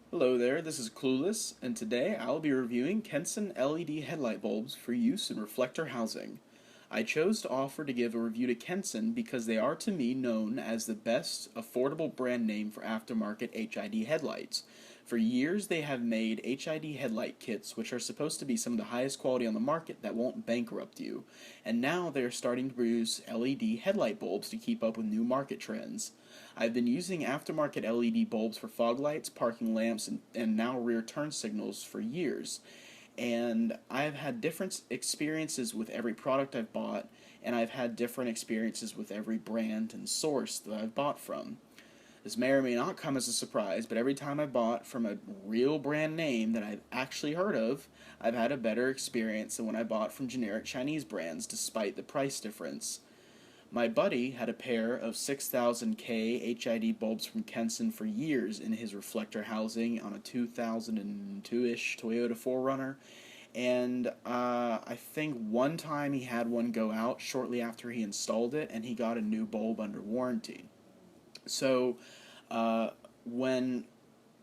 Hello there, this is Clueless, and today I'll be reviewing Kensun LED headlight bulbs for use in reflector housing. I chose to offer to give a review to Kensun because they are to me known as the best affordable brand name for aftermarket HID headlights. For years they have made HID headlight kits which are supposed to be some of the highest quality on the market that won't bankrupt you, and now they are starting to produce LED headlight bulbs to keep up with new market trends. I've been using aftermarket LED bulbs for fog lights, parking lamps, and now rear turn signals for years. And I've had different experiences with every product I've bought, and I've had different experiences with every brand and source that I've bought from. This may or may not come as a surprise, but every time I've bought from a real brand name that I've actually heard of, I've had a better experience than when I bought from generic Chinese brands despite the price difference. My buddy had a pair of 6000K HID bulbs from Kensun for years in his reflector housing on a 2002-ish Toyota 4Runner, and I think one time he had one go out shortly after he installed it, and he got a new bulb under warranty. So, uh, when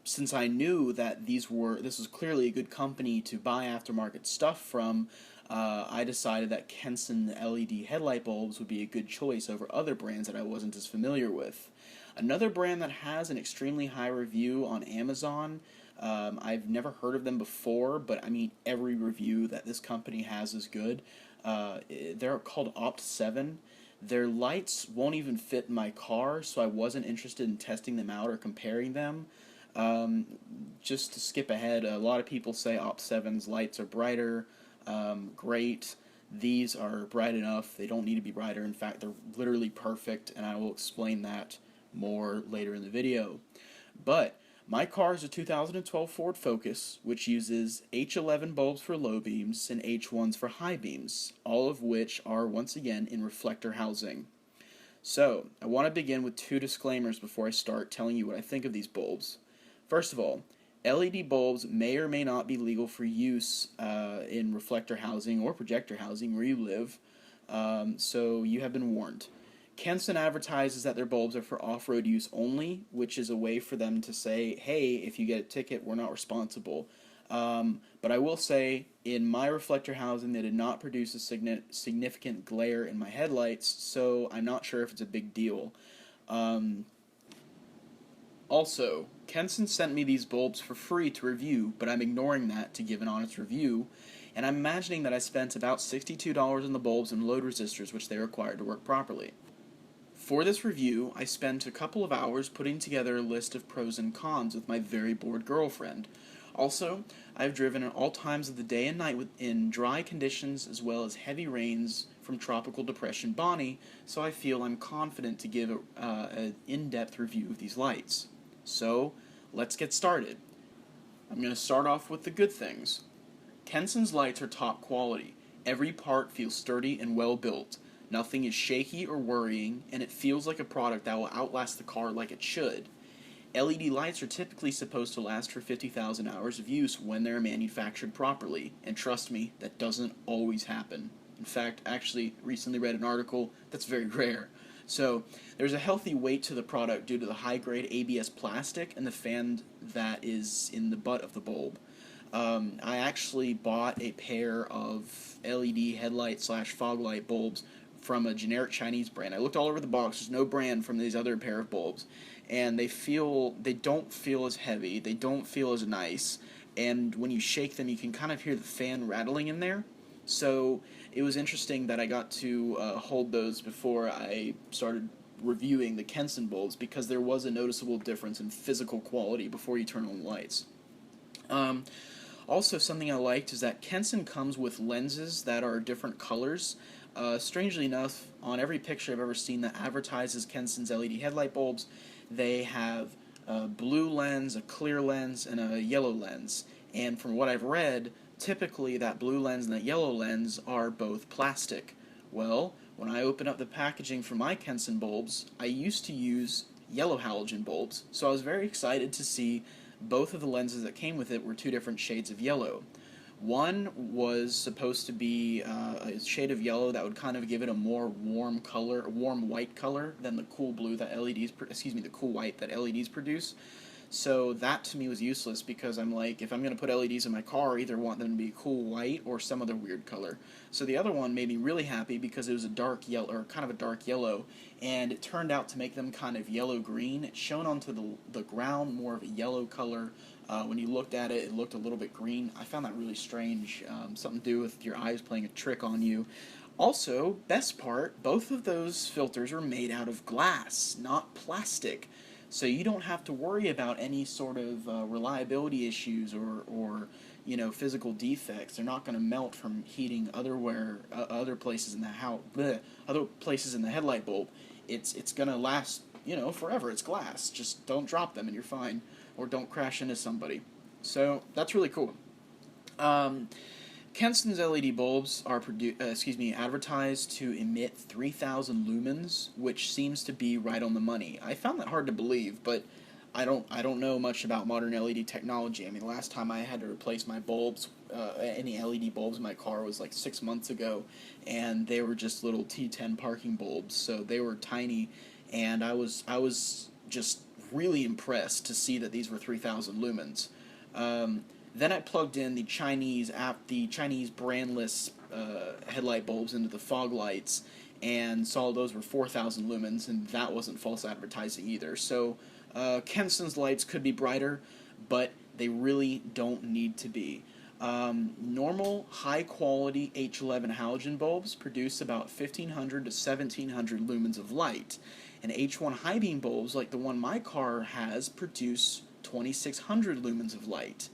since I knew that this was clearly a good company to buy aftermarket stuff from, I decided that Kensun LED headlight bulbs would be a good choice over other brands that I wasn't as familiar with. Another brand that has an extremely high review on Amazon, I've never heard of them before, but I mean every review that this company has is good. They're called Opt7. Their lights won't even fit in my car, so I wasn't interested in testing them out or comparing them. Um, just to skip ahead, a lot of people say Opt7's lights are brighter. Great. These are bright enough. They don't need to be brighter. In fact, they're literally perfect, and I will explain that more later in the video. But my car is a 2012 Ford Focus, which uses H11 bulbs for low beams and H1s for high beams, all of which are once again in reflector housing. So, I want to begin with two disclaimers before I start telling you what I think of these bulbs. First of all, LED bulbs may or may not be legal for use in reflector housing or projector housing where you live, so you have been warned. Kensun advertises that their bulbs are for off-road use only, which is a way for them to say, hey, if you get a ticket, we're not responsible. But I will say, in my reflector housing, they did not produce a significant glare in my headlights, so I'm not sure if it's a big deal. Um, Also, Kensun sent me these bulbs for free to review, but I'm ignoring that to give an honest review, and I'm imagining that I spent about $62 on the bulbs and load resistors which they required to work properly. For this review, I spent a couple of hours putting together a list of pros and cons with my very bored girlfriend. Also, I've driven at all times of the day and night in dry conditions as well as heavy rains from Tropical Depression Bonnie, so I feel I'm confident to give an in-depth review of these lights. So, let's get started. I'm going to start off with the good things. Kensun's lights are top quality. Every part feels sturdy and well built. Nothing is shaky or worrying, and it feels like a product that will outlast the car like it should. LED lights are typically supposed to last for 50,000 hours of use when they're manufactured properly, and trust me, that doesn't always happen. In fact, actually, recently read an article that's very rare. So, there's a healthy weight to the product due to the high-grade ABS plastic and the fan that is in the butt of the bulb. I actually bought a pair of LED headlight slash fog light bulbs from a generic Chinese brand. I looked all over the box. There's no brand from these other pair of bulbs, and they don't feel as heavy. They don't feel as nice, and when you shake them, you can kind of hear the fan rattling in there. So it was interesting that I got to hold those before I started reviewing the Kensun bulbs because there was a noticeable difference in physical quality before you turn on the lights. Um, Also, something I liked is that Kensun comes with lenses that are different colors. Strangely enough, on every picture I've ever seen that advertises Kensun's LED headlight bulbs, they have a blue lens, a clear lens, and a yellow lens. And from what I've read, typically that blue lens and that yellow lens are both plastic. Well, when I open up the packaging for my Kensun bulbs, I used to use yellow halogen bulbs, so I was very excited to see both of the lenses that came with it were two different shades of yellow. One was supposed to be a shade of yellow that would kind of give it a more warm color, a warm white color than the cool blue that the cool white that LEDs produce. So that to me was useless because I'm like, if I'm going to put LEDs in my car, I either want them to be cool white or some other weird color. So the other one made me really happy because it was a dark yellow, or kind of a dark yellow, and it turned out to make them kind of yellow-green. It shone onto the ground more of a yellow color. When you looked at it, it looked a little bit green. I found that really strange, something to do with your eyes playing a trick on you. Also, best part, both of those filters are made out of glass, not plastic. So you don't have to worry about any sort of reliability issues or physical defects. They're not going to melt from heating other places in the house, other places in the headlight bulb. It's going to last forever. It's glass. Just don't drop them and you're fine, or don't crash into somebody. So that's really cool. Kensun's LED bulbs are advertised to emit 3,000 lumens, which seems to be right on the money. I found that hard to believe, but I don't know much about modern LED technology. I mean, last time I had to replace my bulbs, any LED bulbs in my car was like 6 months ago, and they were just little T10 parking bulbs, so they were tiny, and I was just really impressed to see that these were 3,000 lumens. Then I plugged in the Chinese brandless headlight bulbs into the fog lights and saw those were 4,000 lumens, and that wasn't false advertising either. So Kensun's lights could be brighter, but they really don't need to be. Normal high-quality H11 halogen bulbs produce about 1,500 to 1,700 lumens of light, and H1 high beam bulbs, like the one my car has, produce 2,600 lumens of light.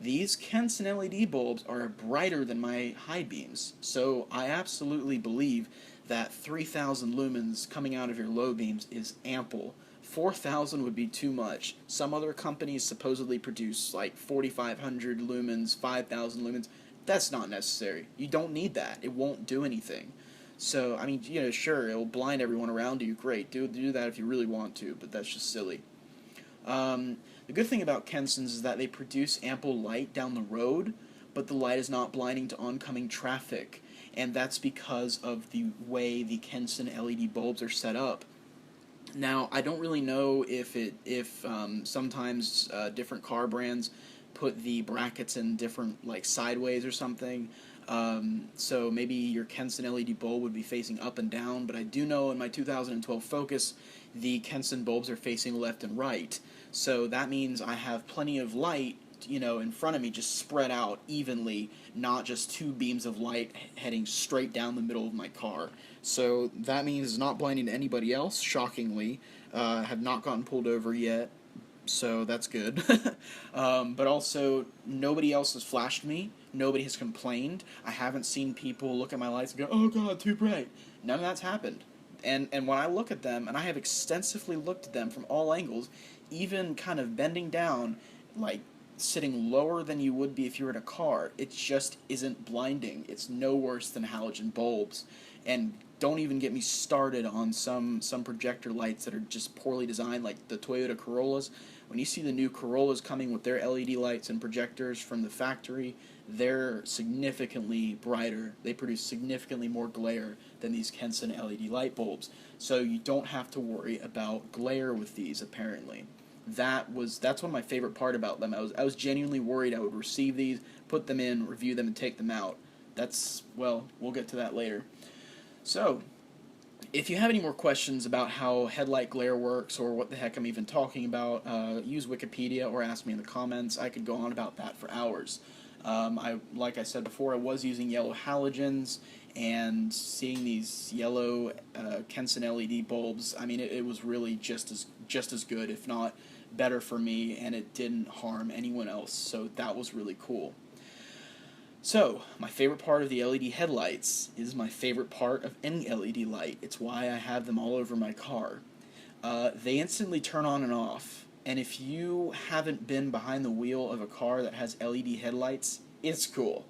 These Kensun LED bulbs are brighter than my high beams, so I absolutely believe that 3,000 lumens coming out of your low beams is ample. 4,000 would be too much. Some other companies supposedly produce like 4,500 lumens, 5,000 lumens. That's not necessary. You don't need that. It won't do anything. So, I mean, sure, it'll blind everyone around you. Great, do that if you really want to, but that's just silly. The good thing about Kensun's is that they produce ample light down the road, but the light is not blinding to oncoming traffic, and that's because of the way the Kensun LED bulbs are set up. Now, I don't really know if sometimes different car brands put the brackets in different, like, sideways or something. So maybe your Kensun LED bulb would be facing up and down, but I do know in my 2012 Focus, the Kensun bulbs are facing left and right. So that means I have plenty of light, in front of me, just spread out evenly, not just two beams of light heading straight down the middle of my car. So that means it's not blinding to anybody else, shockingly. Have not gotten pulled over yet, so that's good. But also, nobody else has flashed me. Nobody has complained. I haven't seen people look at my lights and go, "Oh God, too bright." None of that's happened. And when I look at them, and I have extensively looked at them from all angles, even kind of bending down, like sitting lower than you would be if you were in a car, it just isn't blinding. It's no worse than halogen bulbs. And don't even get me started on some projector lights that are just poorly designed, like the Toyota Corollas. When you see the new Corollas coming with their LED lights and projectors from the factory, they're significantly brighter. They produce significantly more glare than these Kensun LED light bulbs. So you don't have to worry about glare with these, apparently. That's one of my favorite part about them. I was genuinely worried I would receive these, put them in, review them, and take them out. We'll get to that later. So, if you have any more questions about how headlight glare works or what the heck I'm even talking about, use Wikipedia or ask me in the comments. I could go on about that for hours. Like I said before, I was using yellow halogens, and seeing these yellow Kensun LED bulbs, I mean, it was really just as good, if not better for me, and it didn't harm anyone else, so that was really cool. So, my favorite part of the LED headlights is my favorite part of any LED light. It's why I have them all over my car. They instantly turn on and off, and if you haven't been behind the wheel of a car that has LED headlights, it's cool.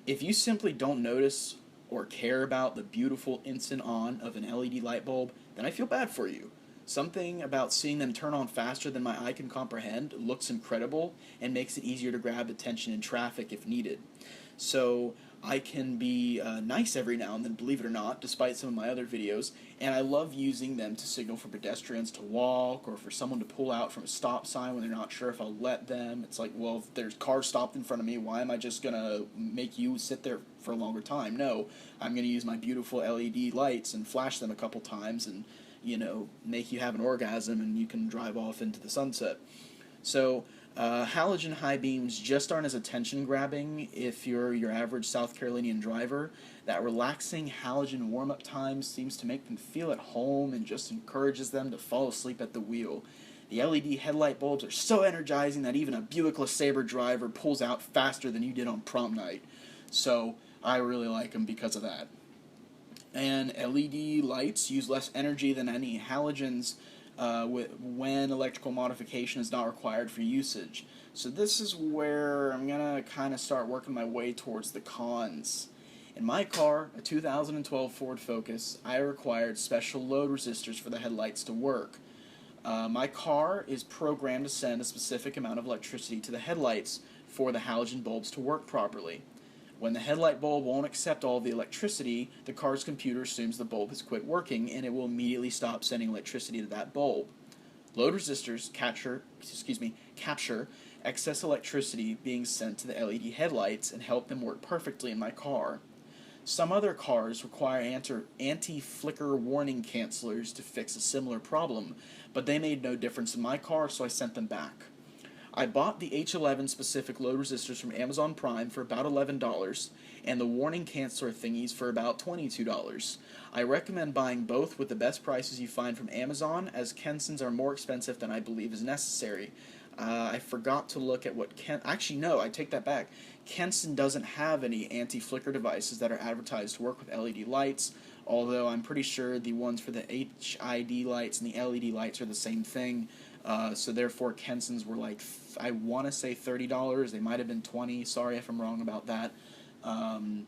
If you simply don't notice or care about the beautiful instant on of an LED light bulb, then I feel bad for you. Something about seeing them turn on faster than my eye can comprehend looks incredible and makes it easier to grab attention in traffic if needed. So I can be nice every now and then, believe it or not, despite some of my other videos, and I love using them to signal for pedestrians to walk or for someone to pull out from a stop sign when they're not sure if I'll let them. It's like, well, if there's cars stopped in front of me, why am I just going to make you sit there for a longer time? No, I'm going to use my beautiful LED lights and flash them a couple times and, make you have an orgasm and you can drive off into the sunset. So, halogen high beams just aren't as attention-grabbing if you're your average South Carolinian driver. That relaxing halogen warm-up time seems to make them feel at home and just encourages them to fall asleep at the wheel. The LED headlight bulbs are so energizing that even a Buick LeSabre driver pulls out faster than you did on prom night. So, I really like them because of that. And LED lights use less energy than any halogens when electrical modification is not required for usage. So this is where I'm going to kind of start working my way towards the cons. In my car, a 2012 Ford Focus, I required special load resistors for the headlights to work. My car is programmed to send a specific amount of electricity to the headlights for the halogen bulbs to work properly. When the headlight bulb won't accept all of the electricity, the car's computer assumes the bulb has quit working and it will immediately stop sending electricity to that bulb. Load resistors capture excess electricity being sent to the LED headlights and help them work perfectly in my car. Some other cars require anti-flicker warning cancelers to fix a similar problem, but they made no difference in my car, so I sent them back. I bought the H11 specific load resistors from Amazon Prime for about $11, and the warning canceller thingies for about $22. I recommend buying both with the best prices you find from Amazon, as Kensun's are more expensive than I believe is necessary. I forgot to look at what actually, no, I take that back. Kensun doesn't have any anti-flicker devices that are advertised to work with LED lights, although I'm pretty sure the ones for the HID lights and the LED lights are the same thing. So therefore, Kensun's were like, I want to say $30. They might have been $20. Sorry if I'm wrong about that. So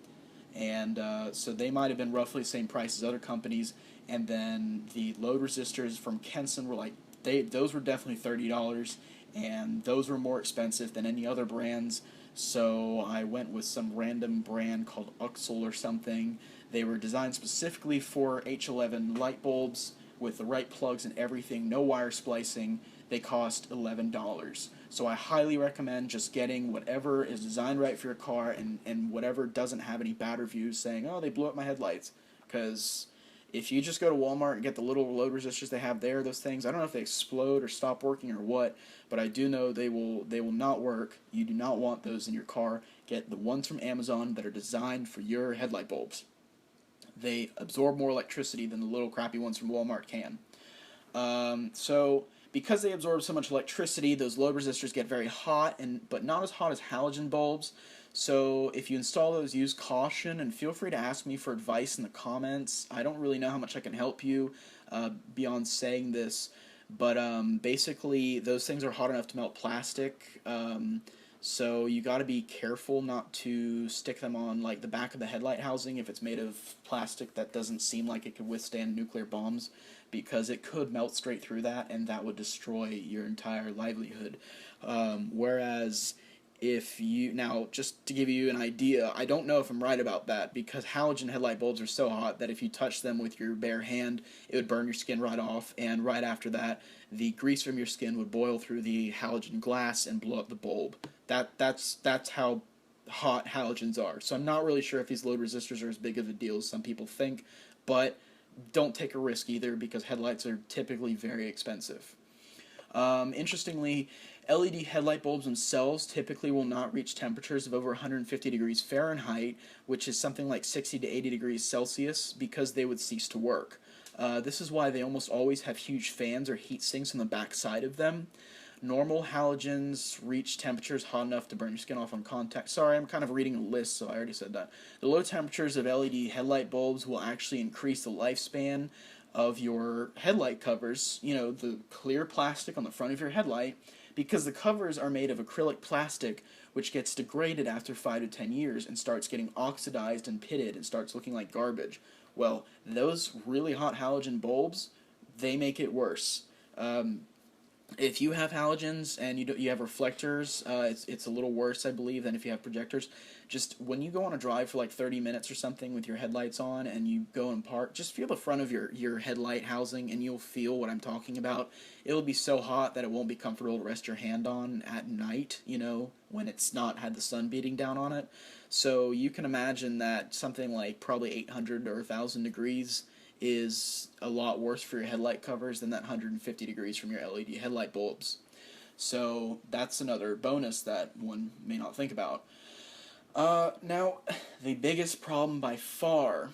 they might have been roughly the same price as other companies. And then the load resistors from Kensun were like, those were definitely $30, and those were more expensive than any other brands. So I went with some random brand called Uxel or something. They were designed specifically for H11 light bulbs, with the right plugs and everything, no wire splicing. They cost $11. So I highly recommend just getting whatever is designed right for your car and whatever doesn't have any bad reviews saying, oh, they blew up my headlights. Because if you just go to Walmart and get the little load resistors they have there, those things, I don't know if they explode or stop working or what, but I do know they will not work. You do not want those in your car. Get the ones from Amazon that are designed for your headlight bulbs. They absorb more electricity than the little crappy ones from Walmart can. So because they absorb so much electricity, those load resistors get very hot, but not as hot as halogen bulbs. So if you install those, use caution, and feel free to ask me for advice in the comments. I don't really know how much I can help you beyond saying this, but basically those things are hot enough to melt plastic. So you got to be careful not to stick them on like the back of the headlight housing if it's made of plastic that doesn't seem like it could withstand nuclear bombs, because it could melt straight through that and that would destroy your entire livelihood. Whereas if you, now just to give you an idea, I don't know if I'm right about that, because halogen headlight bulbs are so hot that if you touch them with your bare hand, it would burn your skin right off, and right after that, the grease from your skin would boil through the halogen glass and blow up the bulb. That's how hot halogens are. So I'm not really sure if these load resistors are as big of a deal as some people think, but don't take a risk either, because headlights are typically very expensive. Interestingly, LED headlight bulbs themselves typically will not reach temperatures of over 150 degrees Fahrenheit, which is something like 60 to 80 degrees Celsius, because they would cease to work. This is why they almost always have huge fans or heat sinks on the back side of them. Normal halogens reach temperatures hot enough to burn your skin off on contact. Sorry, I'm kind of reading a list, so I already said that. The low temperatures of LED headlight bulbs will actually increase the lifespan of your headlight covers, the clear plastic on the front of your headlight, because the covers are made of acrylic plastic, which gets degraded after 5 to 10 years and starts getting oxidized and pitted and starts looking like garbage. Well, those really hot halogen bulbs, they make it worse. If you have halogens and you have reflectors, it's a little worse, I believe, than if you have projectors. Just when you go on a drive for like 30 minutes or something with your headlights on and you go and park, just feel the front of your headlight housing and you'll feel what I'm talking about. It'll be so hot that it won't be comfortable to rest your hand on at night, when it's not had the sun beating down on it. So you can imagine that something like probably 800 or 1,000 degrees is a lot worse for your headlight covers than that 150 degrees from your LED headlight bulbs. So that's another bonus that one may not think about. Now, the biggest problem by far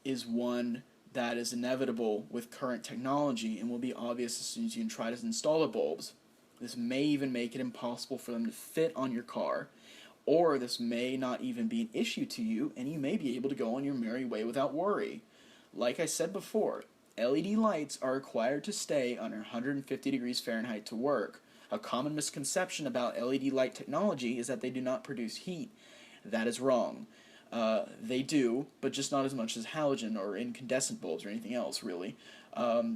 is one that is inevitable with current technology and will be obvious as soon as you try to install the bulbs. This may even make it impossible for them to fit on your car, or this may not even be an issue to you, and you may be able to go on your merry way without worry. Like I said before, LED lights are required to stay under 150 degrees Fahrenheit to work. A common misconception about LED light technology is that they do not produce heat. That is wrong. They do, but just not as much as halogen or incandescent bulbs or anything else, really.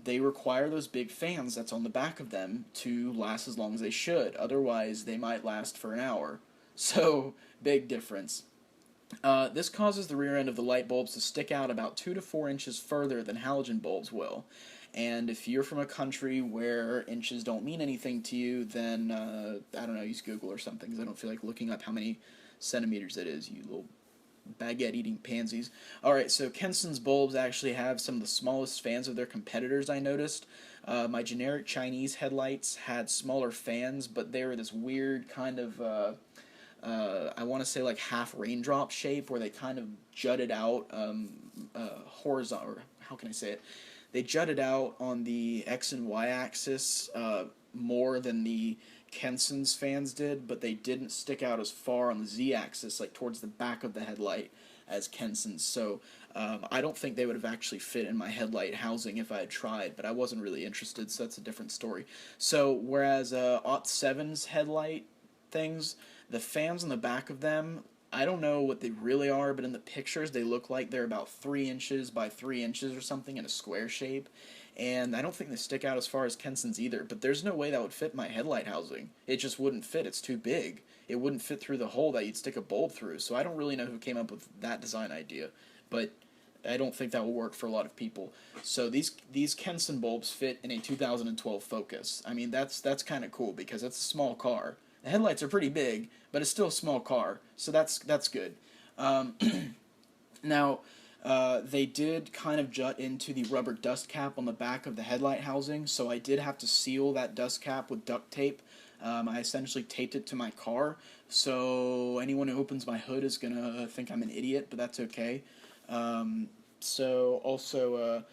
They require those big fans that's on the back of them to last as long as they should. Otherwise, they might last for an hour. So, big difference. This causes the rear end of the light bulbs to stick out about 2 to 4 inches further than halogen bulbs will. And if you're from a country where inches don't mean anything to you, then, I don't know, use Google or something, because I don't feel like looking up how many centimeters it is, you little baguette-eating pansies. Alright, so Kensun's bulbs actually have some of the smallest fans of their competitors, I noticed. My generic Chinese headlights had smaller fans, but they were this weird kind of, I want to say like half raindrop shape, where they kind of jutted out horizontal, or how can I say it? They jutted out on the X and Y axis more than the Kensun's fans did, but they didn't stick out as far on the Z axis, like towards the back of the headlight, as Kensun's. So I don't think they would have actually fit in my headlight housing if I had tried, but I wasn't really interested, so that's a different story. So whereas Ot7's headlight things, the fans on the back of them, I don't know what they really are, but in the pictures they look like they're about 3 inches by 3 inches or something in a square shape. And I don't think they stick out as far as Kensun's either, but there's no way that would fit my headlight housing. It just wouldn't fit, it's too big. It wouldn't fit through the hole that you'd stick a bulb through, so I don't really know who came up with that design idea. But I don't think that will work for a lot of people. So these Kensun bulbs fit in a 2012 Focus. I mean, that's kind of cool because it's a small car. The headlights are pretty big, but it's still a small car, so that's good. Now, they did kind of jut into the rubber dust cap on the back of the headlight housing, so I did have to seal that dust cap with duct tape. I essentially taped it to my car, so anyone who opens my hood is going to think I'm an idiot, but that's okay. So also,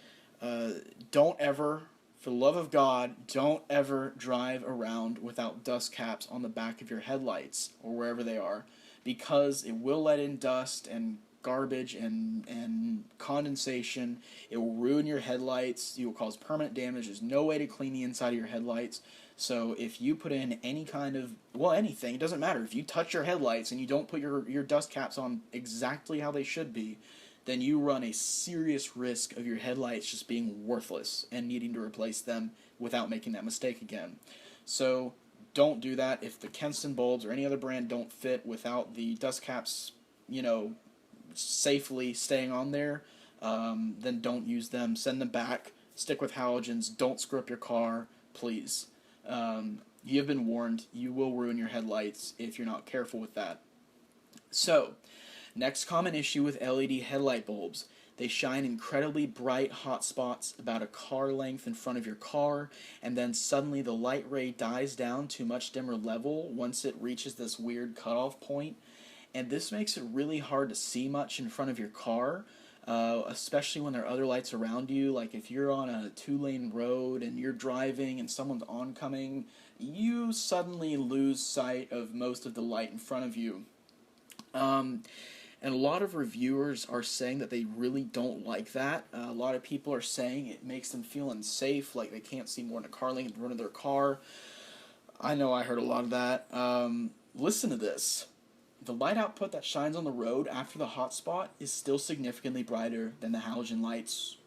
don't ever, for the love of God, don't ever drive around without dust caps on the back of your headlights or wherever they are, because it will let in dust and garbage and condensation. It will ruin your headlights. You will cause permanent damage. There's no way to clean the inside of your headlights. So if you put in any kind of, well, anything, it doesn't matter. If you touch your headlights and you don't put your dust caps on exactly how they should be, then you run a serious risk of your headlights just being worthless and needing to replace them without making that mistake again. So don't do that. If the Kensun bulbs or any other brand don't fit without the dust caps, safely staying on there, then don't use them. Send them back. Stick with halogens. Don't screw up your car, please. You have been warned. You will ruin your headlights if you're not careful with that. So, next common issue with LED headlight bulbs. They shine incredibly bright hot spots about a car length in front of your car, and then suddenly the light ray dies down to a much dimmer level once it reaches this weird cutoff point. And this makes it really hard to see much in front of your car, especially when there are other lights around you. Like if you're on a 2-lane road and you're driving and someone's oncoming, you suddenly lose sight of most of the light in front of you. And a lot of reviewers are saying that they really don't like that. A lot of people are saying it makes them feel unsafe, like they can't see more than a car lane in front of their car. I know I heard a lot of that. Listen to this. The light output that shines on the road after the hotspot is still significantly brighter than the halogen lights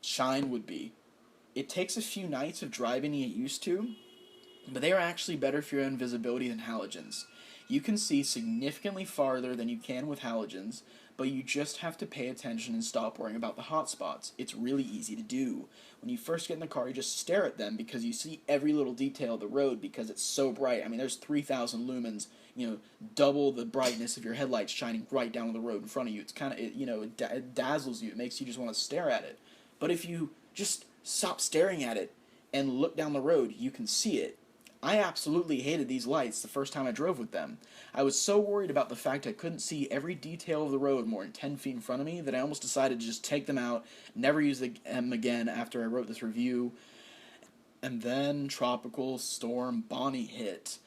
shine would be It takes a few nights of driving to get used to, but they are actually better for your own visibility than halogens. You can see significantly farther than you can with halogens, but you just have to pay attention and stop worrying about the hot spots. It's really easy to do. When you first get in the car, you just stare at them because you see every little detail of the road because it's so bright. I mean, there's 3,000 lumens, double the brightness of your headlights shining right down on the road in front of you. It's kind of, it dazzles you. It makes you just want to stare at it. But if you just stop staring at it and look down the road, you can see it. I absolutely hated these lights the first time I drove with them. I was so worried about the fact I couldn't see every detail of the road more than 10 feet in front of me that I almost decided to just take them out, never use them again after I wrote this review. And then Tropical Storm Bonnie hit,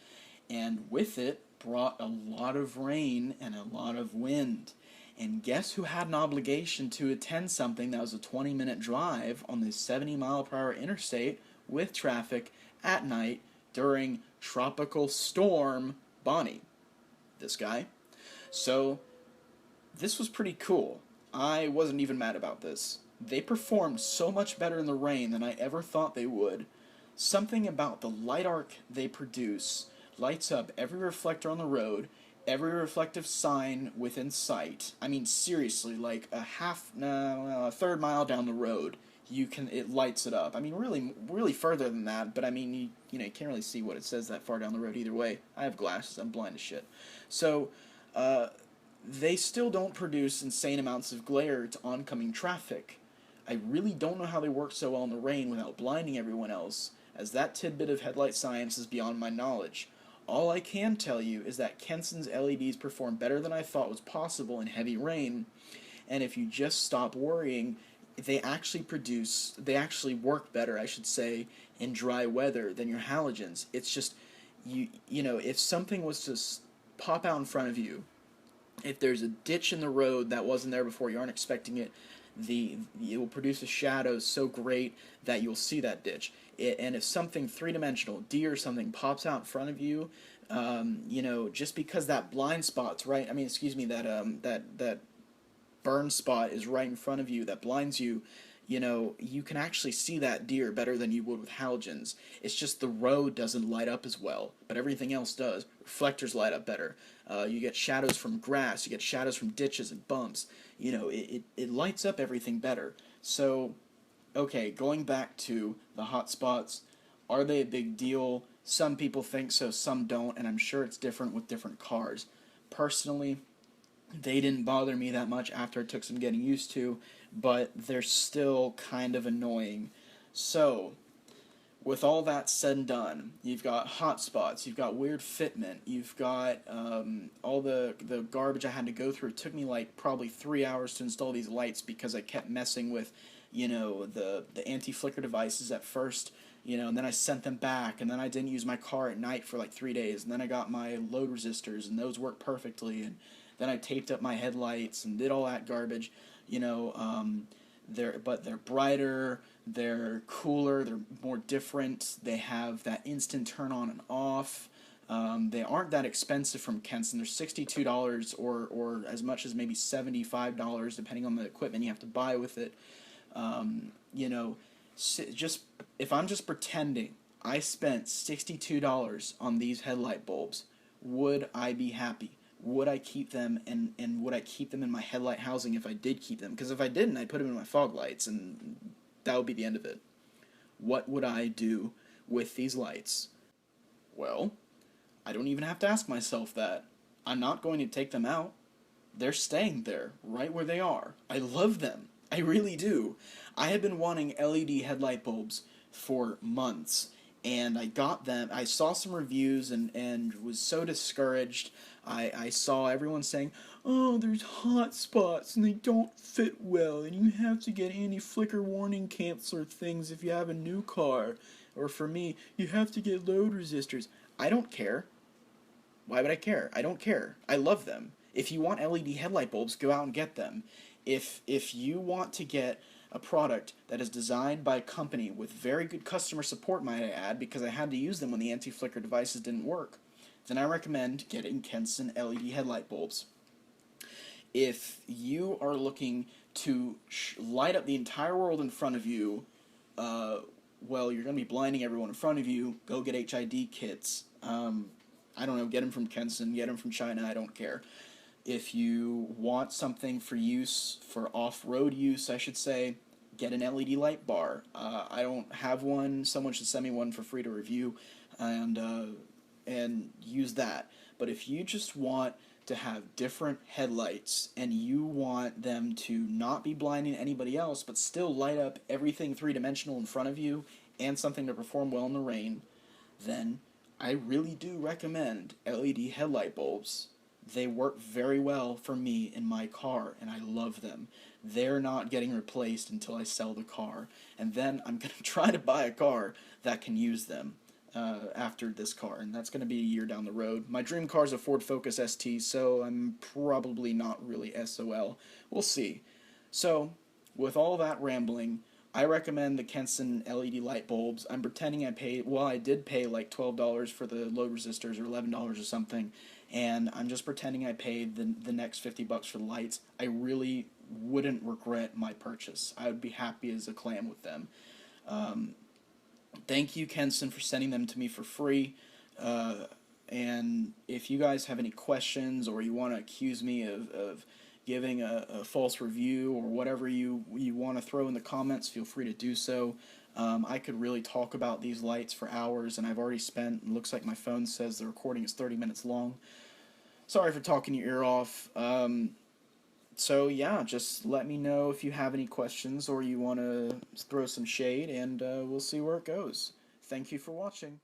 and with it brought a lot of rain and a lot of wind. And guess who had an obligation to attend something that was a 20-minute drive on this 70-mile-per-hour interstate with traffic at night during Tropical Storm Bonnie? This guy. So, this was pretty cool. I wasn't even mad about this. They performed so much better in the rain than I ever thought they would. Something about the light arc they produce lights up every reflector on the road, every reflective sign within sight. I mean, seriously, like a third mile down the road, it lights it up. I mean, really further than that, but I mean, you can't really see what it says that far down the road either way. I have glasses, I'm blind as shit. So, they still don't produce insane amounts of glare to oncoming traffic. I really don't know how they work so well in the rain without blinding everyone else, as that tidbit of headlight science is beyond my knowledge. All I can tell you is that Kensun's LEDs perform better than I thought was possible in heavy rain, and if you just stop worrying, they actually work better, I should say, in dry weather than your halogens. It's just, if something was to pop out in front of you, if there's a ditch in the road that wasn't there before, you aren't expecting it, it will produce a shadow so great that you'll see that ditch. And if something three-dimensional, deer or something, pops out in front of you, just because that blind spot's right, that burn spot is right in front of you that blinds you, you can actually see that deer better than you would with halogens. It's just the road doesn't light up as well, but everything else does. Reflectors light up better. You get shadows from grass, you get shadows from ditches and bumps. It lights up everything better. So, okay, going back to the hot spots, are they a big deal? Some people think so, some don't, and I'm sure it's different with different cars. Personally, they didn't bother me that much after it took some getting used to, but they're still kind of annoying. So, with all that said and done, you've got hot spots, you've got weird fitment, you've got all the garbage I had to go through. It took me like probably 3 hours to install these lights because I kept messing with, the anti-flicker devices at first, and then I sent them back, and then I didn't use my car at night for like 3 days, and then I got my load resistors, and those worked perfectly, and then I taped up my headlights and did all that garbage, they're brighter, they're cooler, they're more different, they have that instant turn on and off. They aren't that expensive from Kensun. They're $62 or as much as maybe $75 depending on the equipment you have to buy with it. Just if I'm just pretending I spent $62 on these headlight bulbs, would I be happy? Would I keep them, and would I keep them in my headlight housing if I did keep them? Because if I didn't, I'd put them in my fog lights, and that would be the end of it. What would I do with these lights? Well, I don't even have to ask myself that. I'm not going to take them out. They're staying there, right where they are. I love them. I really do. I have been wanting LED headlight bulbs for months, and I got them. I saw some reviews and was so discouraged. I saw everyone saying, oh, there's hot spots and they don't fit well, and you have to get anti-flicker warning canceler things if you have a new car. Or for me, you have to get load resistors. I don't care. Why would I care? I don't care. I love them. If you want LED headlight bulbs, go out and get them. If you want to get a product that is designed by a company with very good customer support, might I add, because I had to use them when the anti-flicker devices didn't work, then I recommend getting Kensun LED headlight bulbs. If you are looking to light up the entire world in front of you well, you're going to be blinding everyone in front of you, go get HID kits. I don't know, get them from Kensun, get them from China, I don't care. If you want something for use, for off-road use, I should say, get an LED light bar. I don't have one. Someone should send me one for free to review, and use that. But if you just want to have different headlights and you want them to not be blinding anybody else but still light up everything three-dimensional in front of you and something to perform well in the rain, then I really do recommend LED headlight bulbs. They work very well for me in my car, and I love them. They're not getting replaced until I sell the car, and then I'm going to try to buy a car that can use them after this car, and that's going to be a year down the road. My dream car is a Ford Focus ST, so I'm probably not really SOL. We'll see. So, with all that rambling, I recommend the Kensun LED light bulbs. I'm pretending I paid, well, I did pay like $12 for the load resistors or $11 or something, and I'm just pretending I paid the next $50 for the lights. I really wouldn't regret my purchase. I would be happy as a clam with them. Thank you, Kensun, for sending them to me for free. And if you guys have any questions or you want to accuse me of giving a false review or whatever you want to throw in the comments, feel free to do so. I could really talk about these lights for hours, and I've already spent, looks like my phone says the recording is 30 minutes long. Sorry for talking your ear off. So yeah, just let me know if you have any questions or you want to throw some shade, and we'll see where it goes. Thank you for watching.